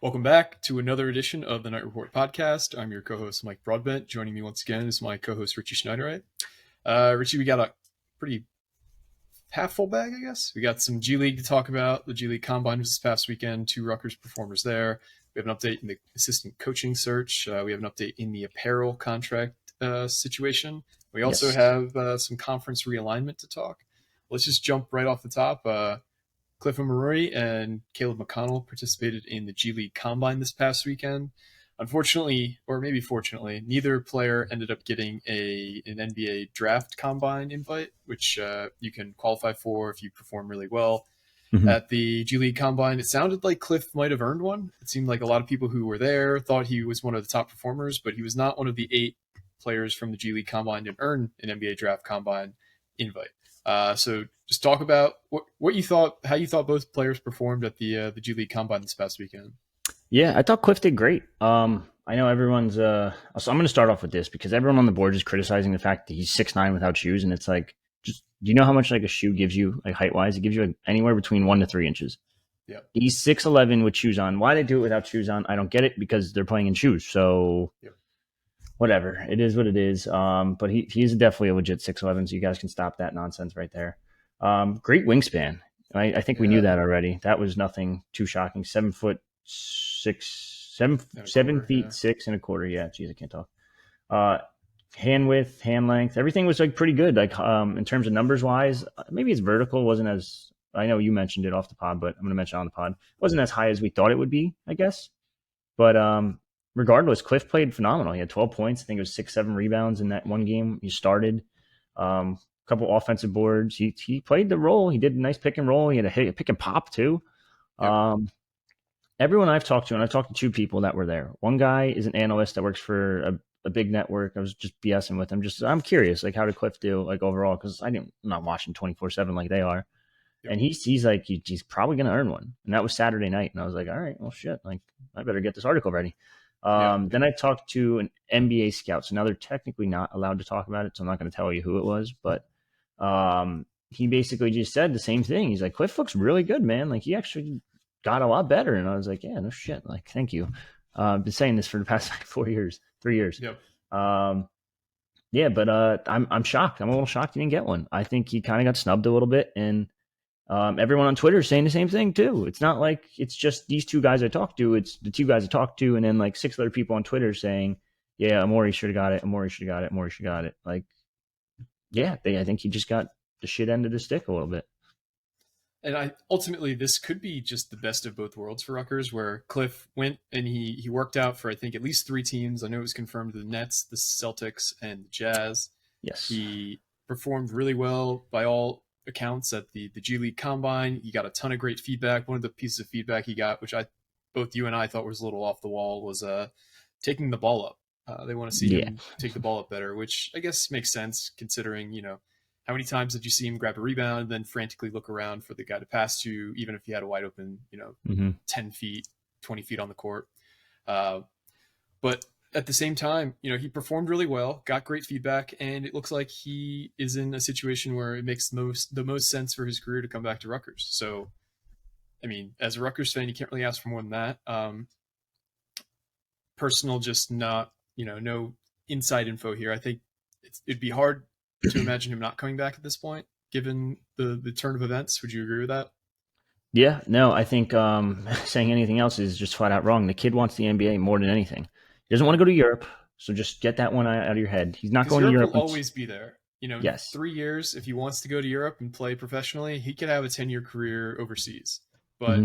Welcome back to another edition of the Night Report podcast. I'm your co-host, Mike Broadbent. Joining me once again is my co-host, Richie Schneiderite. Richie, we got a pretty half full bag, I guess. We got some G League to talk about. The G League Combine was this past weekend. 2 Rutgers performers there. We have an update in the assistant coaching search. We have an update in the Apparel contract situation. We also have some conference realignment to talk. Let's just jump right off the top. Cliff Omoruyi and Caleb McConnell participated in the G League Combine this past weekend. Unfortunately, or maybe fortunately, neither player ended up getting an NBA draft combine invite, which you can qualify for if you perform really well at the G League Combine. It sounded like Cliff might have earned one. It seemed like a lot of people who were there thought he was one of the top performers, but he was not one of the 8 players from the G League Combine to earn an NBA draft combine invite. So just talk about what you thought, how you thought both players performed at the G League Combine this past weekend. Yeah, I thought Cliff did great. I know everyone's. So I'm going to start off with this because everyone on the board is criticizing the fact that he's 6'9" without shoes, and it's like, just do you know how much like a shoe gives you, like height wise? It gives you like anywhere between 1 to 3 inches. Yeah, he's 6'11" with shoes on. Why they do it without shoes on, I don't get it because they're playing in shoes. So whatever, it is what it is. But he's definitely a legit 6'11", so you guys can stop that nonsense right there. Great wingspan. I think we knew that already. That was nothing too shocking. 7 feet 6 and a quarter. Yeah, geez, I can't talk. Hand width, hand length, everything was like pretty good. Like in terms of numbers wise, maybe his vertical wasn't as. I know you mentioned it off the pod, but I'm going to mention it on the pod. It wasn't as high as we thought it would be, I guess. But regardless, Cliff played phenomenal. He had 12 points. I think it was 6-7 rebounds in that one game. He started. Couple offensive boards. He played the role. He did a nice pick and roll. He had a pick and pop too. Yep. Everyone I've talked to, and I've talked to 2 people that were there. One guy is an analyst that works for a big network. I was just BSing with him. I'm curious, like how did Cliff do, like overall? Because I'm not watching 24/7 like they are. Yep. And he's like he's probably going to earn one. And that was Saturday night. And I was like, all right, well shit, like I better get this article ready. Then I talked to an NBA scout. So now they're technically not allowed to talk about it. So I'm not going to tell you who it was, but he basically just said the same thing. He's like, Cliff looks really good, man. Like he actually got a lot better. And I was like, yeah, no shit. Like, thank you. I've been saying this for the past 3 years. Yep. Yeah, but I'm shocked. I'm a little shocked he didn't get one. I think he kind of got snubbed a little bit, and everyone on Twitter is saying the same thing too. It's not like it's just these 2 guys I talked to. It's the 2 guys I talked to, and then like 6 other people on Twitter saying, yeah, Omoruyi should have got it. Omoruyi should have got it. Omoruyi should have got it. Like, yeah, I think he just got the shit end of the stick a little bit. And ultimately, this could be just the best of both worlds for Rutgers, where Cliff went and he worked out for, I think, at least 3 teams. I know it was confirmed the Nets, the Celtics, and the Jazz. Yes. He performed really well by all accounts at the G League Combine. He got a ton of great feedback. One of the pieces of feedback he got, which both you and I thought was a little off the wall, was taking the ball up. They want to see him take the ball up better, which I guess makes sense considering, how many times did you see him grab a rebound and then frantically look around for the guy to pass to, even if he had a wide open, 10 feet, 20 feet on the court. But at the same time, he performed really well, got great feedback, and it looks like he is in a situation where it makes the most sense for his career to come back to Rutgers. So, I mean, as a Rutgers fan, you can't really ask for more than that. Personal, just not, no inside info here. I think it'd be hard to imagine him not coming back at this point, given the turn of events. Would you agree with that? Yeah, no, I think saying anything else is just flat out wrong. The kid wants the NBA more than anything. He doesn't want to go to Europe, so just get that one out of your head. He's not going to Europe. Will always be there. 3 years, if he wants to go to Europe and play professionally, he could have a 10-year career overseas. But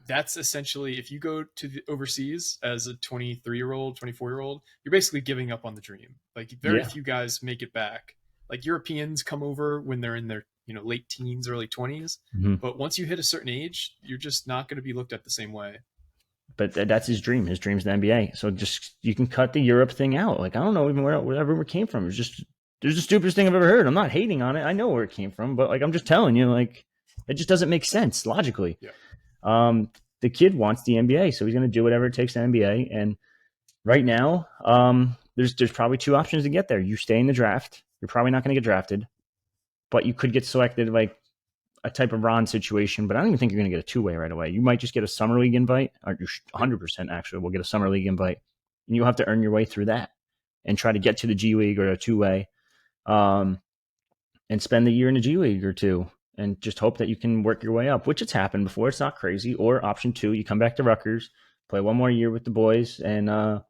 that's essentially, if you go to the overseas as a 23-year-old, 24-year-old, you're basically giving up on the dream. Like very few guys make it back. Like Europeans come over when they're in their late teens, early 20s. But once you hit a certain age, you're just not going to be looked at the same way. But that's his dream. His dream's the NBA. So just you can cut the Europe thing out. Like I don't know even where it came from. It's just there's the stupidest thing I've ever heard. I'm not hating on it. I know where it came from, but like I'm just telling you, like it just doesn't make sense logically. Yeah. The kid wants the NBA, so he's going to do whatever it takes to NBA. And right now, there's probably 2 options to get there. You stay in the draft. You're probably not going to get drafted, but you could get selected like a type of Ron situation, but I don't even think you're going to get a two-way right away. You might just get a summer league invite, or you 100% actually will get a summer league invite, and you'll have to earn your way through that and try to get to the G League or a two-way, and spend the year in the G League or two, and just hope that you can work your way up, which it's happened before. It's not crazy. Or option two, you come back to Rutgers, play one more year with the boys, and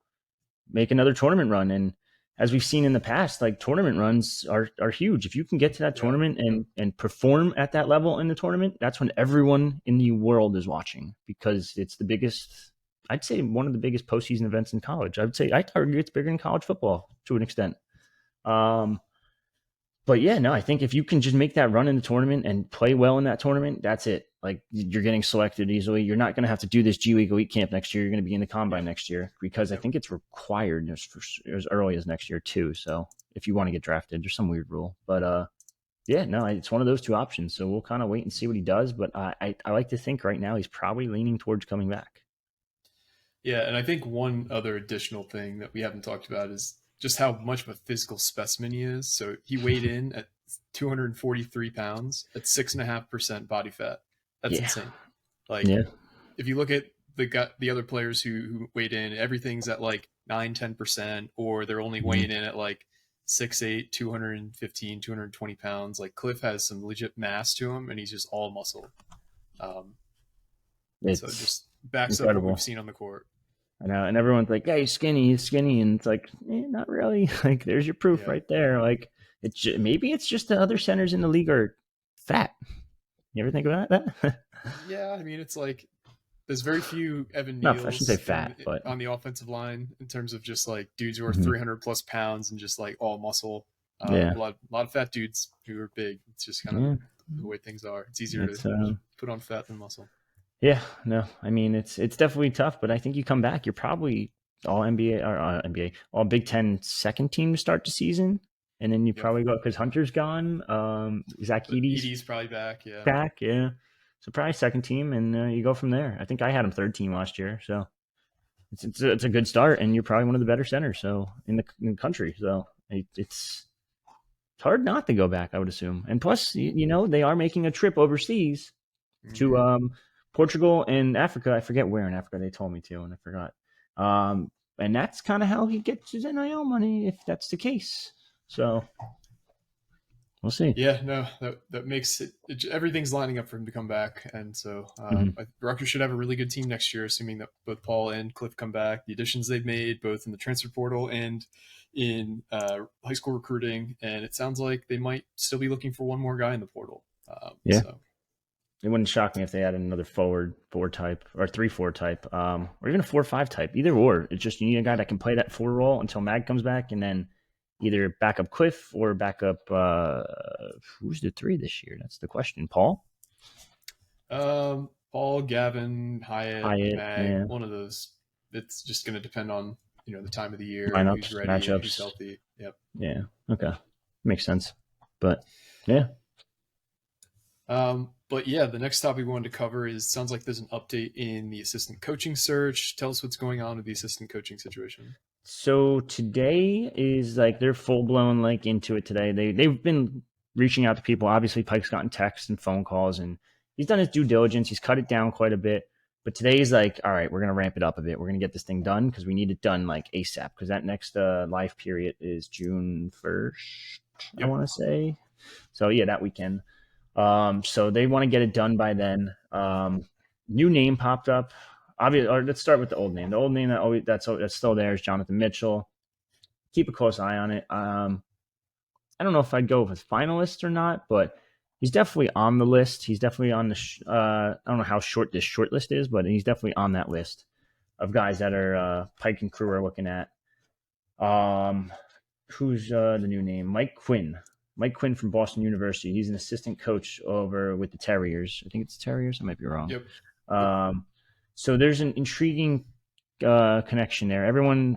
make another tournament run. And as we've seen in the past, like tournament runs are huge. If you can get to that tournament and perform at that level in the tournament, that's when everyone in the world is watching, because it's the biggest, I'd say one of the biggest postseason events in college. I would say I argue it's bigger than college football to an extent. But yeah, no, I think if you can just make that run in the tournament and play well in that tournament, that's it. Like, you're getting selected easily. You're not going to have to do this G League Elite Camp next year. You're going to be in the Combine next year, because I think it's required as early as next year too. So if you want to get drafted, there's some weird rule. But yeah, no, it's one of those two options. So we'll kind of wait and see what he does. But I like to think right now he's probably leaning towards coming back. Yeah, and I think one other additional thing that we haven't talked about is just how much of a physical specimen he is. So he weighed in at 243 pounds at 6.5% body fat. That's insane. Like, if you look at the other players who weighed in, everything's at like 9-10%, or they're only weighing in at like 6'8", 215, 220 pounds. Like, Cliff has some legit mass to him, and he's just all muscle. So it just backs incredible up what we've seen on the court. I know, and everyone's like, "Yeah, he's skinny," and it's like, not really. Like, there's your proof right there. Like, maybe it's just the other centers in the league are fat. You ever think about that? Yeah, I mean, it's like there's very few Evan Neals I shouldn't say fat, but on the offensive line in terms of just like dudes who are 300 plus pounds and just like all muscle. A lot of fat dudes who are big. It's just kind of the way things are. It's easier to put on fat than muscle. Yeah, no, I mean, it's definitely tough, but I think you come back, you're probably all NBA or NBA, all Big Ten second team to start the season, and then you probably go because Hunter's gone. Zach Edey's probably back. So probably second team, and you go from there. I think I had him third team last year, so it's a good start, and you're probably one of the better centers so in the country. So it's hard not to go back, I would assume. And plus, they are making a trip overseas to Portugal and Africa. I forget where in Africa they told me to, and I forgot. And that's kind of how he gets his NIL money, if that's the case. So we'll see. Yeah, no, that makes it everything's lining up for him to come back. And so Rutgers should have a really good team next year, assuming that both Paul and Cliff come back. The additions they've made, both in the transfer portal and in high school recruiting. And it sounds like they might still be looking for one more guy in the portal. So. It wouldn't shock me if they added another forward 4 type or 3-4 type, or even a 4-5 type. Either or. It's just you need a guy that can play that 4 role until Mag comes back, and then either back up Cliff or back up who's the 3 this year? That's the question. Paul, Gavin, Hyatt, Mag, one of those. It's just going to depend on the time of the year, lineups, who's ready, matchups, who's healthy. Yep. Yeah. Okay. Makes sense. But yeah. But yeah, the next topic we wanted to cover sounds like there's an update in the assistant coaching search. Tell us what's going on with the assistant coaching situation. So today is like they're full blown like into it today. They've been reaching out to people. Obviously, Pike's gotten texts and phone calls, and he's done his due diligence. He's cut it down quite a bit. But today is like, all right, we're gonna ramp it up a bit. We're gonna get this thing done because we need it done like ASAP. Because that next live period is June 1st, I want to say. So yeah, that weekend. So they want to get it done by then. New name popped up. Obviously, or let's start with the old name. The old name that's still there is Jonathan Mitchell. Keep a close eye on it. I don't know if I'd go with finalist or not, but he's definitely on the list. He's definitely on the. I don't know how short this short list is, but he's definitely on that list of guys that are Pike and crew are looking at. Who's the new name? Mike Quinn. Mike Quinn from Boston University. He's an assistant coach over with the Terriers. I think it's Terriers. I might be wrong. Yep. So there's an intriguing connection there.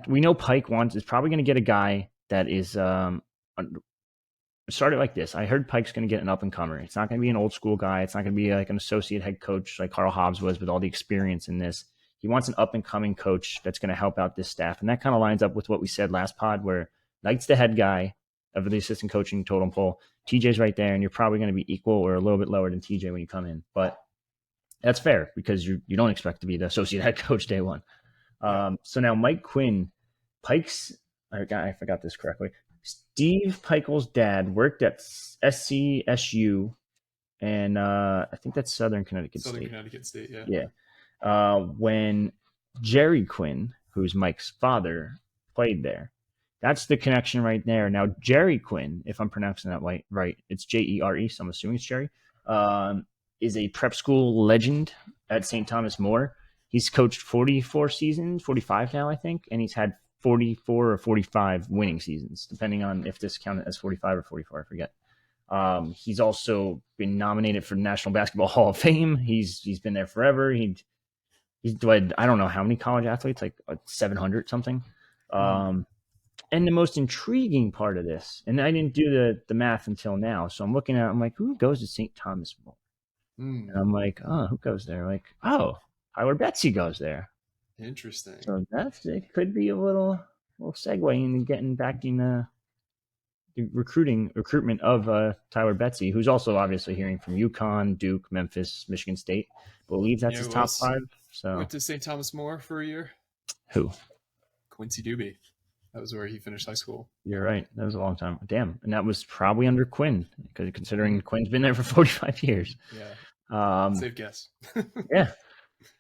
We know Pike is probably going to get a guy that is started like this. I heard Pike's going to get an up-and-comer. It's not going to be an old-school guy. It's not going to be like an associate head coach like Carl Hobbs was with all the experience in this. He wants an up-and-coming coach that's going to help out this staff. And that kind of lines up with what we said last pod where Knight's the head guy. of the assistant coaching totem pole. TJ's right there, and you're probably going to be equal or a little bit lower than TJ when you come in. But that's fair because you don't expect to be the associate head coach day one. So now Mike Quinn, I forgot this correctly. Steve Pikel's dad worked at SCSU, and I think that's Southern Connecticut State. Yeah. When Jerry Quinn, who's Mike's father, played there. That's the connection right there. Now, Jerry Quinn, if I'm pronouncing that right, it's Jere, so I'm assuming it's Jerry, is a prep school legend at St. Thomas More. He's coached 44 seasons, 45 now, I think, and he's had 44 or 45 winning seasons, depending on if this counted as 45 or 44, I forget. He's also been nominated for the National Basketball Hall of Fame. He's been there forever. He's I don't know how many college athletes, like 700 something. And the most intriguing part of this, and I didn't do the math until now, so I'm looking at, I'm like, who goes to St. Thomas More? And I'm like, oh, who goes there? Like, oh, Tyler Betsy goes there. Interesting. So it could be a little segue into getting back in the recruitment of Tyler Betsy, who's also obviously hearing from UConn, Duke, Memphis, Michigan State. I believe that's his top 5. So went to St. Thomas More for a year. Who? Quincy Doobie. That was where he finished high school. You're right. That was a long time. Damn. And that was probably under Quinn, considering Quinn's been there for 45 years. Yeah. Safe guess. Yeah.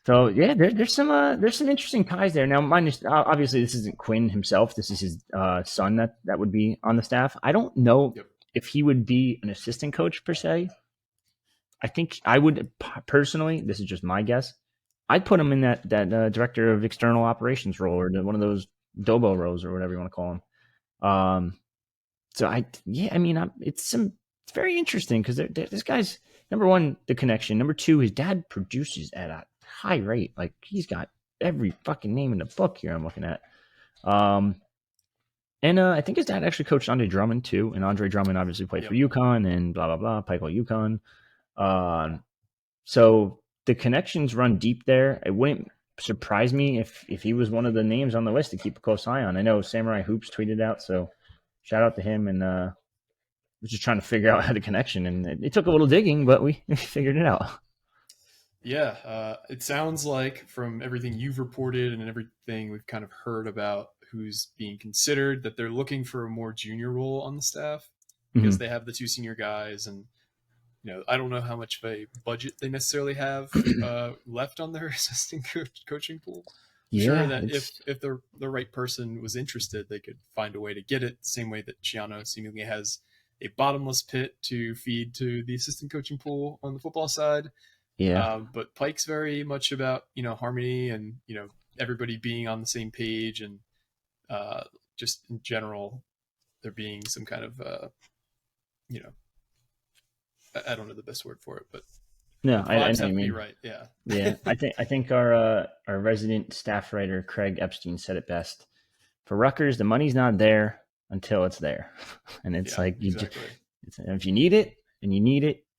So yeah, there's some interesting ties there. Now, obviously this isn't Quinn himself. This is his son that would be on the staff. I don't know if he would be an assistant coach per se. I think I would personally. This is just my guess. I'd put him in that director of external operations role, or one of those Dobo roles, or whatever you want to call him. It's very interesting because this guy's, number one, the connection. Number two, his dad produces at a high rate. Like, he's got every fucking name in the book here I'm looking at. And I think his dad actually coached Andre Drummond too, and Andre Drummond obviously played for UConn and blah blah blah, Pikel UConn. So the connections run deep there. It wouldn't surprise me if he was one of the names on the list to keep a close eye on. I know Samurai Hoops tweeted out, so shout out to him. And was just trying to figure out how the connection, and it took a little digging, but we figured it out. Yeah, it sounds like from everything you've reported and everything we've kind of heard about who's being considered, that they're looking for a more junior role on the staff because they have the 2 senior guys, and I don't know how much of a budget they necessarily have left on their assistant coaching pool. Sure that if the right person was interested, they could find a way to get it, the same way that Chiano seemingly has a bottomless pit to feed to the assistant coaching pool on the football side. But Pike's very much about harmony and everybody being on the same page, and just in general there being some kind of I don't know the best word for it, but no, I know have what you to mean. be right. Yeah. I think our resident staff writer Craig Epstein said it best. For Rutgers, the money's not there until it's there, and it's if you need it,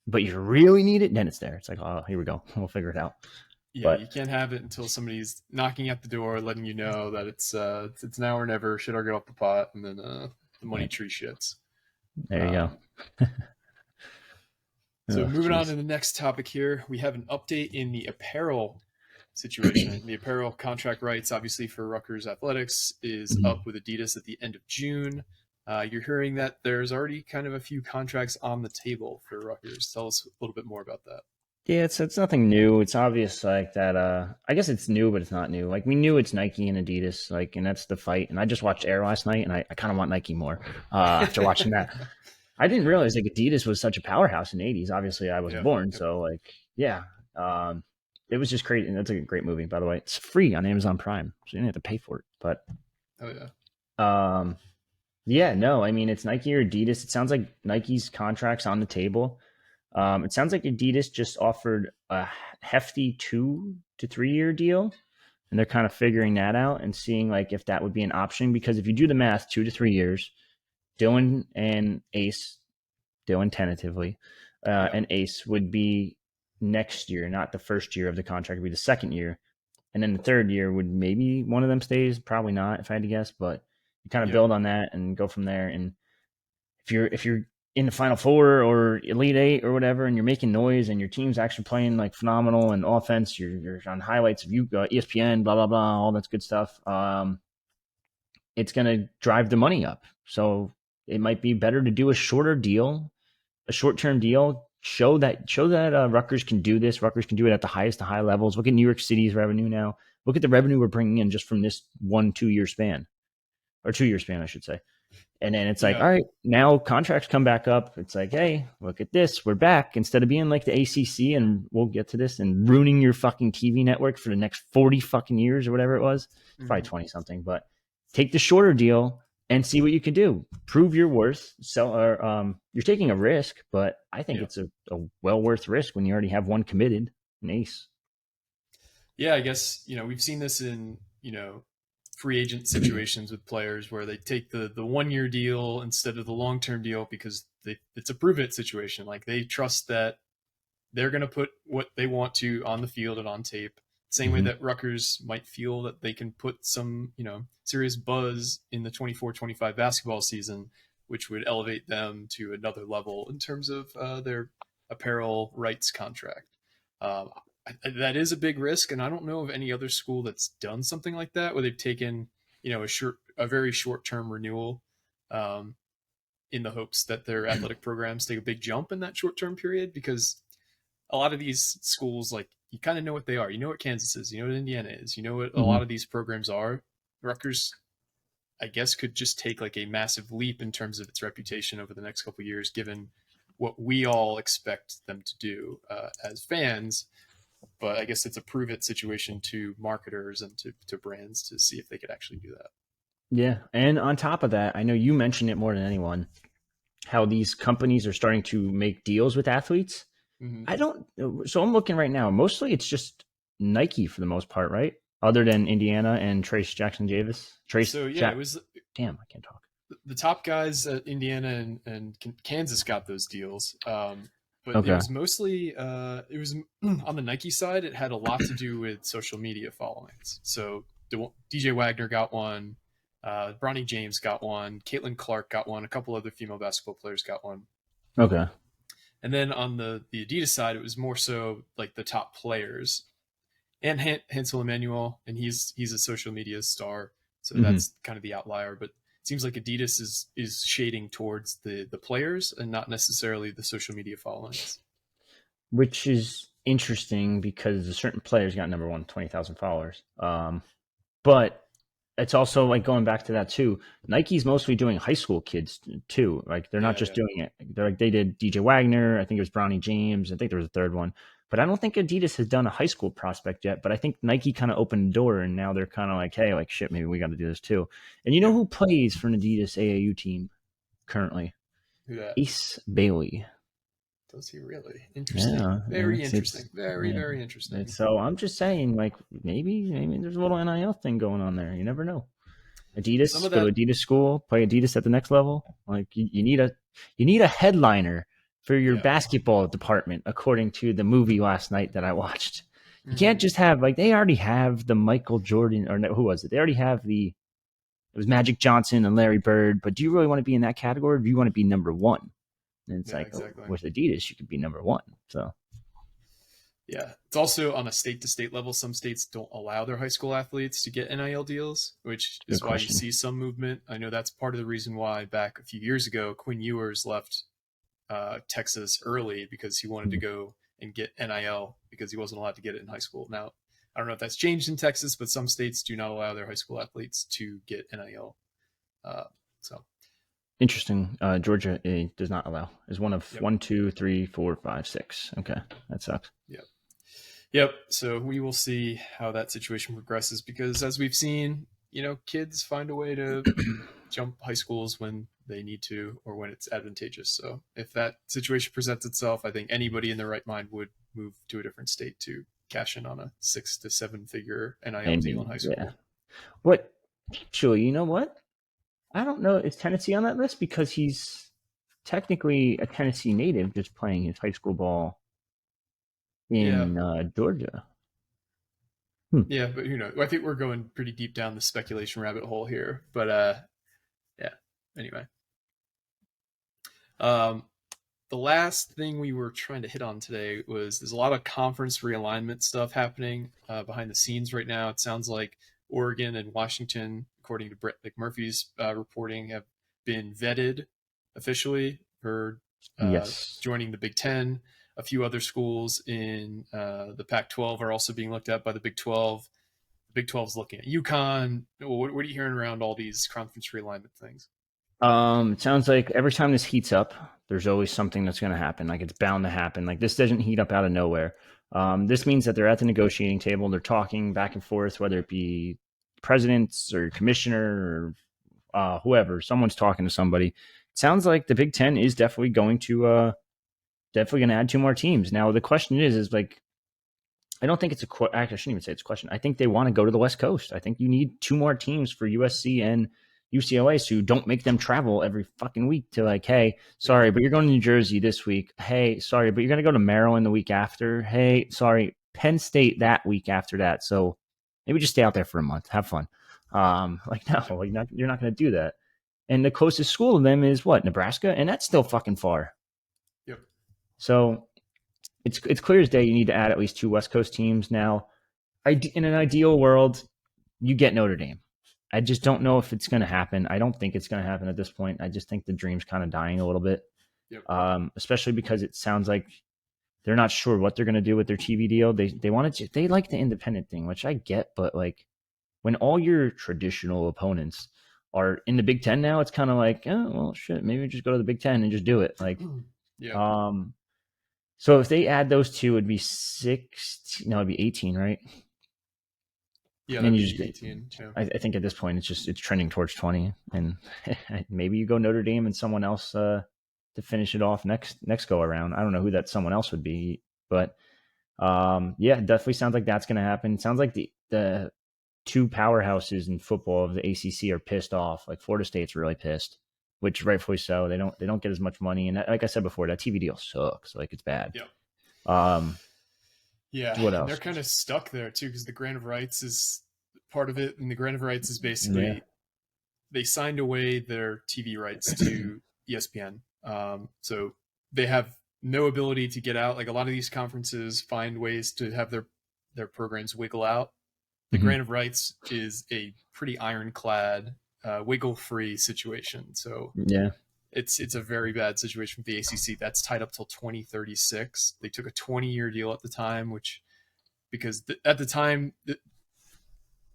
but you really need it, then it's there. It's like, oh, here we go, we'll figure it out. Yeah, you can't have it until somebody's knocking at the door, letting you know that it's now or never. Shit or get off the pot, and then the money tree shits. There you go. So moving on to the next topic here, we have an update in the Apparel situation. The Apparel contract rights, obviously, for Rutgers Athletics is up with Adidas at the end of June. You're hearing that there's already kind of a few contracts on the table for Rutgers. Tell us a little bit more about that. Yeah, it's nothing new. It's obvious, like that. I guess it's new, but it's not new. Like, we knew it's Nike and Adidas, like, and that's the fight. And I just watched Air last night, and I kind of want Nike more after watching that. I didn't realize like Adidas was such a powerhouse in the 80s. Obviously, I wasn't born, so like, it was just crazy. And that's a great movie, by the way. It's free on Amazon Prime, so you didn't have to pay for it. But I mean, it's Nike or Adidas. It sounds like Nike's contract's on the table. It sounds like Adidas just offered a hefty 2 to 3 year deal, and they're kind of figuring that out and seeing like if that would be an option. Because if you do the math, 2 to 3 years, Dylan tentatively, and Ace would be next year, not the first year of the contract, would be the second year. And then the third year would maybe one of them stays, probably not if I had to guess, but you kind of build on that and go from there. And if you're in the Final Four or Elite Eight or whatever, and you're making noise, and your team's actually playing like phenomenal in offense, you're on highlights of you ESPN, blah blah blah, all that good stuff. It's gonna drive the money up. So it might be better to do a shorter deal, a short-term deal. Show that Rutgers can do this. Rutgers can do it at the highest of high levels. Look at New York City's revenue now. Look at the revenue we're bringing in just from this 1-2 year span, or 2 year span, I should say. And then it's like, Yeah, all right, now contracts come back up. It's like, hey, look at this. We're back. Instead of being like the ACC, and we'll get to this, and ruining your fucking TV network for the next 40 fucking years or whatever it was. It's probably 20 something, but take the shorter deal and see what you can do. Prove your worth. You're taking a risk, but I think yeah, it's a well worth risk when you already have one committed, an ace. yeah. I guess we've seen this in free agent situations with players where they take the 1 year deal instead of the long term deal because it's a prove it situation. Like they trust that they're going to put what they want to on the field and on tape. Same way Mm-hmm. that Rutgers might feel that they can put some, serious buzz in the 24-25 basketball season, which would elevate them to another level in terms of their apparel rights contract. Um, that is a big risk, and I don't know of any other school that's done something like that where they've taken, a very short term renewal, um, in the hopes that their athletic programs take a big jump in that short term period because a lot of these schools, like you kind of know what they are. You know what Kansas is. You know what Indiana is. You know what a Mm-hmm. lot of these programs are. Rutgers, I guess, could just take like a massive leap in terms of its reputation over the next couple of years, given what we all expect them to do as fans. But I guess it's a prove it situation to marketers and to brands to see if they could actually do that. Yeah. And on top of that, I know you mentioned it more than anyone, how these companies are starting to make deals with athletes. Mm-hmm. I don't. So I'm looking right now. Mostly, it's just Nike for the most part, right? Other than Indiana and Trace Jackson Davis. Trace So yeah, it Jack. was Damn, I can't talk. the top guys at Indiana and Kansas got those deals. But it Okay. was mostly it was on the Nike side. It had a lot to do with social media followings. So DJ Wagner got one, Bronny James got one, Caitlin Clark got one, a couple other female basketball players got one. Okay. And then on the Adidas side, it was more so like the top players and Hansel Emmanuel, and he's a social media star, so Hmm. that's kind of the outlier. But it seems like Adidas is shading towards the players and not necessarily the social media followings. Which is interesting because a certain players got number one, 20,000 followers. But it's also like going back to that too. Nike's mostly doing high school kids too. Like they're not Yeah, just yeah, doing it. They're like they did DJ Wagner. I think it was Bronny James. I think there was a third one. But I don't think Adidas has done a high school prospect yet. But I think Nike kind of opened the door, and now they're kind of like, hey, like shit, maybe we got to do this too. And you know yeah. who plays for an Adidas AAU team currently? Who that? Ace Bailey. Does he really? Interesting. Yeah, Very it's interesting. Very yeah. very interesting. So I'm just saying, like maybe there's a little NIL thing going on there. You never know. Some Adidas, of go to that, Adidas school, play Adidas at the next level. Like you need a headliner for your yeah. basketball department, according to the movie last night that I watched. You Mm-hmm. can't just have like they already have the Michael Jordan or no, who was it? They already have it was Magic Johnson and Larry Bird. But do you really want to be in that category? Or do you want to be number one? And it's Yeah, like exactly. with Adidas, you could be number one. So Yeah, it's also on a state to state level. Some states don't allow their high school athletes to get NIL deals, which good is why you question. see some movement. I know that's part of the reason why back a few years ago, Quinn Ewers left Texas early because he wanted to go and get NIL because he wasn't allowed to get it in high school. Now, I don't know if that's changed in Texas, but some states do not allow their high school athletes to get NIL. Uh, so, Interesting. Georgia does not allow. Is one of yep, one, two, three, four, five, six. Okay, that sucks. yep. Yep. So we will see how that situation progresses because, as we've seen, kids find a way to jump high schools when they need to or when it's advantageous. So if that situation presents itself, I think anybody in their right mind would move to a different state to cash in on a 6 to 7 figure I NIL deal in mean, high yeah. school. What? Actually, you know what? I don't know. Is Tennessee on that list because he's technically a Tennessee native, just playing his high school ball Yeah. in Georgia? Hmm. Yeah. But I think we're going pretty deep down the speculation rabbit hole here. But yeah. Anyway. Um, the last thing we were trying to hit on today was there's a lot of conference realignment stuff happening behind the scenes right now. It sounds like Oregon and Washington, according to Brett McMurphy's reporting, have been vetted officially for Yes. joining the Big Ten. A few other schools in the Pac-12 are also being looked at by the Big 12. The Big 12 is looking at UConn. What are you hearing around all these conference realignment things? It sounds like every time this heats up, there's always something that's going to happen. Like it's bound to happen. Like this doesn't heat up out of nowhere. This means that they're at the negotiating table. They're talking back and forth, whether it be presidents or commissioner or whoever. Someone's talking to somebody. It sounds like the Big Ten is definitely going to add two more teams. Now the question is like I don't think it's actually I shouldn't even say it's a question. I think they want to go to the West Coast. I think you need two more teams for USC and UCLA, so you don't make them travel every fucking week to like, hey, sorry, but you're going to New Jersey this week. Hey, sorry, but you're going to go to Maryland the week after. Hey, sorry, Penn State that week after that. So maybe just stay out there for a month, have fun. Like no, you're not going to do that. And the closest school to them is what, Nebraska, and that's still fucking far. Yep. So it's clear as day you need to add at least two West Coast teams. Now, in an ideal world, you get Notre Dame. I just don't know if it's going to happen. I don't think it's going to happen at this point. I just think the dream's kind of dying a little bit, especially because it sounds like they're not sure what they're going to do with their TV deal. They like the independent thing, which I get, but like when all your traditional opponents are in the Big Ten now, it's kind of like, oh well, shit, maybe just go to the Big Ten and just do it. Like, so if they add those two, it'd be 16. No, it'd be 18, right? Yeah, that'd be 18. Yeah. I think at this point it's trending towards 20, and maybe you go Notre Dame and someone else to finish it off next go around. I don't know who that someone else would be, but yeah, it definitely sounds like that's going to happen. It sounds like the two powerhouses in football of the ACC are pissed off. Like Florida State's really pissed, which rightfully so. They don't get as much money, and like I said before, that TV deal sucks. Like it's bad. Yeah. Yeah, what else? And they're kind of stuck there too because the grant of rights is part of it, and the grant of rights is basically they signed away their TV rights to ESPN, so they have no ability to get out. Like a lot of these conferences find ways to have their programs wiggle out. The grant of rights is a pretty ironclad, wiggle-free situation. So yeah. It's a very bad situation for the ACC. That's tied up till 2036. They took a 20-year deal at the time, which because at the time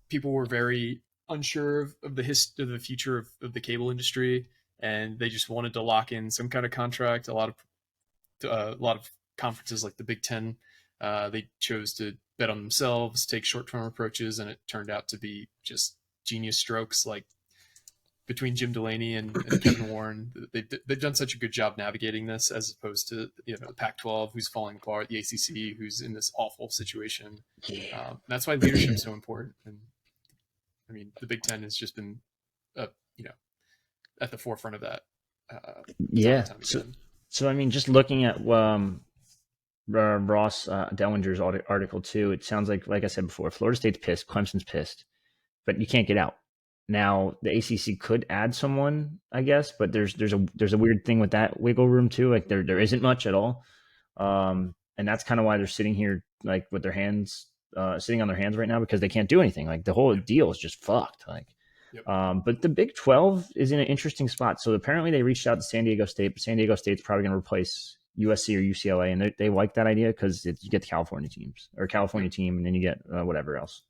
people were very unsure of the future of the cable industry, and they just wanted to lock in some kind of contract. A lot of conferences like the Big Ten, they chose to bet on themselves, take short-term approaches, and it turned out to be just genius strokes like between Jim Delaney and Kevin Warren. They've done such a good job navigating this as opposed to the Pac-12 who's falling apart, the ACC who's in this awful situation. That's why leadership is so important. And I mean, the Big Ten has just been at the forefront of that. So I mean, just looking at Ross Dellinger's article too, it sounds like I said before, Florida State's pissed, Clemson's pissed, but you can't get out. Now the ACC could add someone, I guess, but there's a weird thing with that wiggle room too. Like there isn't much at all, and that's kind of why they're sitting here like with their hands sitting on their hands right now because they can't do anything. Like the whole deal is just fucked. Like, but the Big 12 is in an interesting spot. So apparently they reached out to San Diego State, but San Diego State's probably going to replace USC or UCLA, and they like that idea because you get the California teams or California team, and then you get whatever else.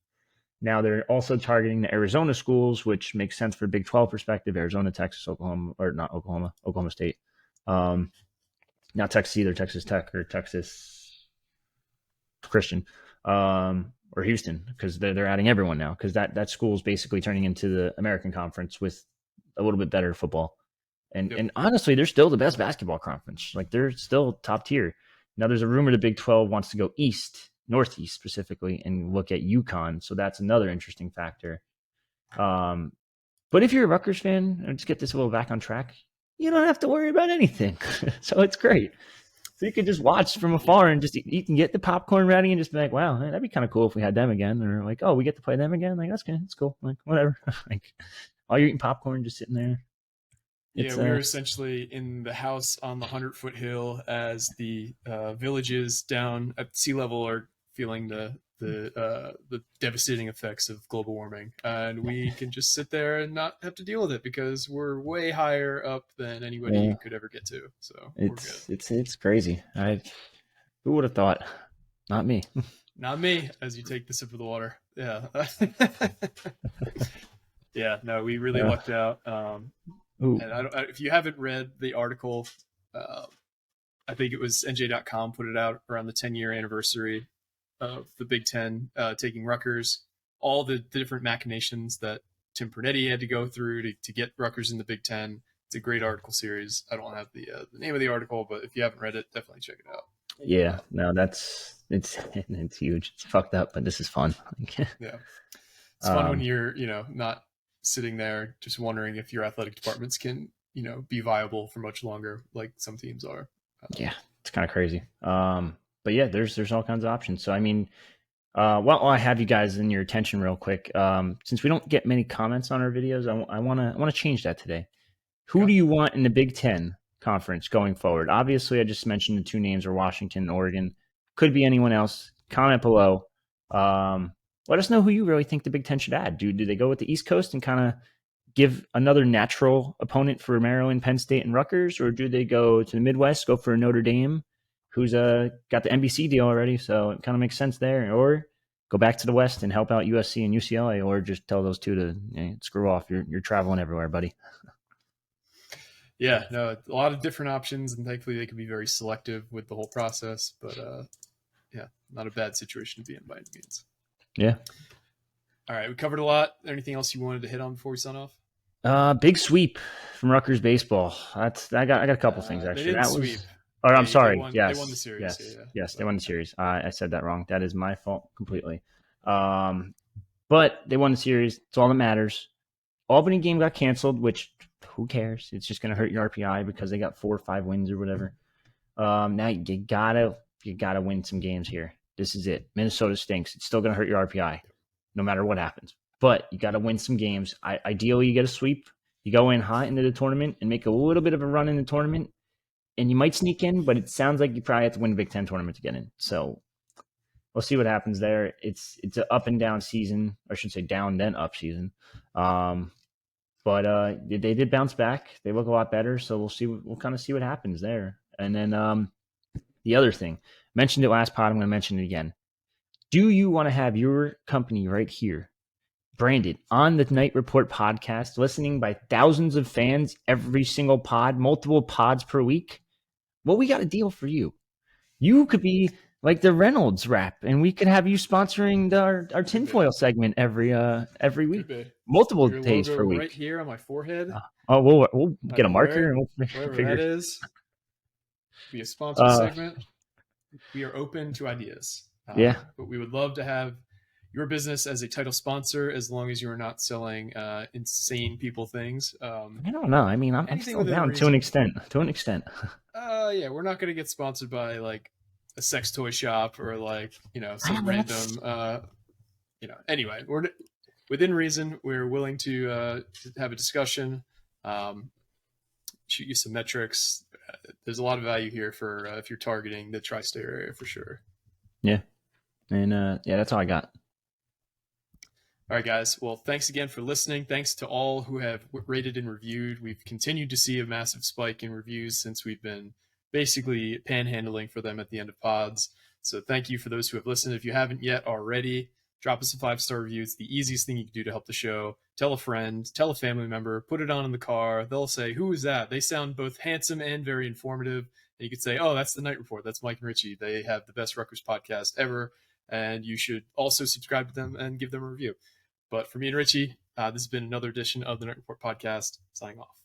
Now they're also targeting the Arizona schools, which makes sense for Big 12 perspective. Arizona, Texas, Oklahoma, or not Oklahoma, Oklahoma State. Not Texas either, Texas Tech or Texas Christian, or Houston, because they're adding everyone now because that school is basically turning into the American Conference with a little bit better football. And honestly, they're still the best basketball conference. Like they're still top tier. Now there's a rumor the Big 12 wants to go Northeast specifically, and look at UConn. So that's another interesting factor. But if you're a Rutgers fan, and just get this a little back on track, you don't have to worry about anything. So it's great. So you can just watch from afar and just eat and get the popcorn ready and just be like, wow, that'd be kind of cool if we had them again. Or like, oh, we get to play them again. Like, that's good. It's cool. Like, whatever. Like, while you're eating popcorn, just sitting there. Yeah, we were essentially in the house on the 100-foot hill as the villages down at sea level are feeling the devastating effects of global warming, and we can just sit there and not have to deal with it because we're way higher up than anybody could ever get to. So we're good. It's crazy. Who would have thought? Not me. Not me. As you take the sip of the water, yeah, yeah. No, we really lucked out. And if you haven't read the article, I think it was NJ.com put it out around the 10-year anniversary of the Big Ten taking Rutgers, all the different machinations that Tim Pernetti had to go through to get Rutgers in the Big Ten. It's a great article series. I don't have the name of the article, but if you haven't read it, definitely check it out. Yeah, no, it's huge. It's fucked up, but this is fun. Yeah, it's fun when you're not sitting there just wondering if your athletic departments can be viable for much longer, like some teams are. Yeah, it's kind of crazy. But yeah, there's all kinds of options. So I mean, while I have you guys in your attention real quick, since we don't get many comments on our videos, I want to change that today. Who do you want in the Big Ten conference going forward? Obviously, I just mentioned the two names are Washington and Oregon. Could be anyone else. Comment below. Let us know who you really think the Big Ten should add. Do they go with the East Coast and kind of give another natural opponent for Maryland, Penn State, and Rutgers, or do they go to the Midwest, go for Notre Dame, who's got the NBC deal already, so it kind of makes sense there, or go back to the West and help out USC and UCLA, or just tell those two to screw off. You're traveling everywhere, buddy. Yeah, no, a lot of different options, and thankfully they can be very selective with the whole process. But yeah, not a bad situation to be in by any means. Yeah. All right, we covered a lot. Anything else you wanted to hit on before we sign off? Big sweep from Rutgers baseball. I got a couple things actually. They didn't sweep. I'm sorry. They won the series. Yes, they won the series. I said that wrong. That is my fault completely. But they won the series. It's all that matters. Albany game got canceled, which who cares? It's just going to hurt your RPI because they got 4 or 5 wins or whatever. Now you gotta win some games here. This is it. Minnesota stinks. It's still going to hurt your RPI, no matter what happens. But you got to win some games. Ideally, you get a sweep. You go in hot into the tournament and make a little bit of a run in the tournament, and you might sneak in, but it sounds like you probably have to win a Big Ten tournament to get in. So we'll see what happens there. It's an up and down season, or I should say down then up season. But they did bounce back. They look a lot better. So we'll see. We'll kind of see what happens there. And then the other thing, mentioned it last pod. I'm going to mention it again. Do you want to have your company right here branded on the Night Report podcast, listening by thousands of fans every single pod, multiple pods per week? Well, we got a deal for you. You could be like the Reynolds rap, and we could have you sponsoring our tinfoil segment every week, multiple days per week. Right here on my forehead. We'll get a marker and we'll figure that is. Be a sponsored segment. We are open to ideas. Yeah, but we would love to have your business as a title sponsor, as long as you are not selling insane people things. I don't know. I mean, I'm still down to an extent. Yeah, we're not going to get sponsored by like a sex toy shop or like some random. Anyway, we're within reason. We're willing to have a discussion. Shoot you some metrics. There's a lot of value here for if you're targeting the tri-state area for sure. Yeah, and that's all I got. All right, guys. Well, thanks again for listening. Thanks to all who have rated and reviewed. We've continued to see a massive spike in reviews since we've been basically panhandling for them at the end of pods. So thank you for those who have listened. If you haven't yet already, drop us a 5-star review. It's the easiest thing you can do to help the show. Tell a friend, tell a family member, put it on in the car. They'll say, who is that? They sound both handsome and very informative. And you could say, oh, that's the Night Report. That's Mike and Richie. They have the best Rutgers podcast ever. And you should also subscribe to them and give them a review. But for me and Richie, this has been another edition of the Night Report podcast. Signing off.